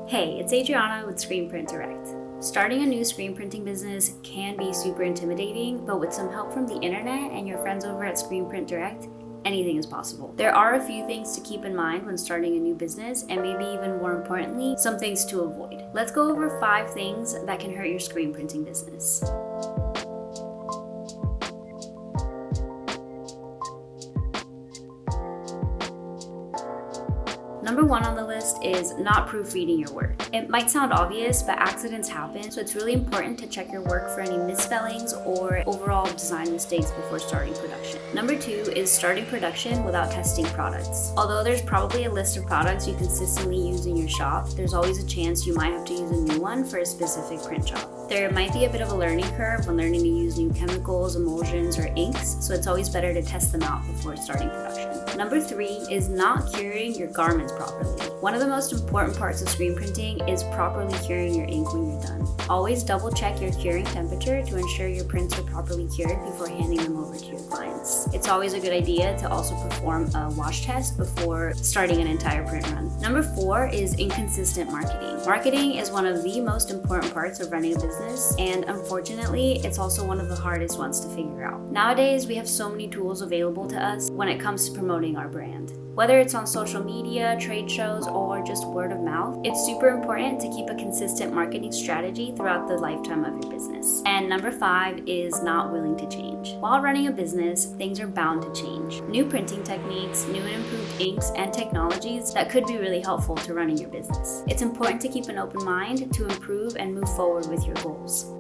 Hey, it's Adriana with Screen Print Direct. Starting a new screen printing business can be super intimidating, but with some help from the internet and your friends over at Screen Print Direct, anything is possible. There are a few things to keep in mind when starting a new business, and maybe even more importantly, some things to avoid. Let's go over 5 things that can hurt your screen printing business. Number 1 on the list is not proofreading your work. It might sound obvious, but accidents happen, so it's really important to check your work for any misspellings or overall design mistakes before starting production. Number 2 is starting production without testing products. Although there's probably a list of products you consistently use in your shop, there's always a chance you might have to use a new one for a specific print job. There might be a bit of a learning curve when learning to use new chemicals, emulsions, or inks, so it's always better to test them out before starting production. Number 3 is not curing your garments properly. One of the most important parts of screen printing is properly curing your ink when you're done. Always double check your curing temperature to ensure your prints are properly cured before handing them over to your clients. It's always a good idea to also perform a wash test before starting an entire print run. Number 4 is inconsistent marketing. Marketing is one of the most important parts of running a business, and unfortunately, it's also one of the hardest ones to figure out. Nowadays, we have so many tools available to us when it comes to promoting our brand. Whether it's on social media, trade shows, or just word of mouth, it's super important to keep a consistent marketing strategy throughout the lifetime of your business. And number 5 is not willing to change. While running a business, things are bound to change. New printing techniques, new and improved inks, and technologies that could be really helpful to running your business. It's important to keep an open mind to improve and move forward with your goals.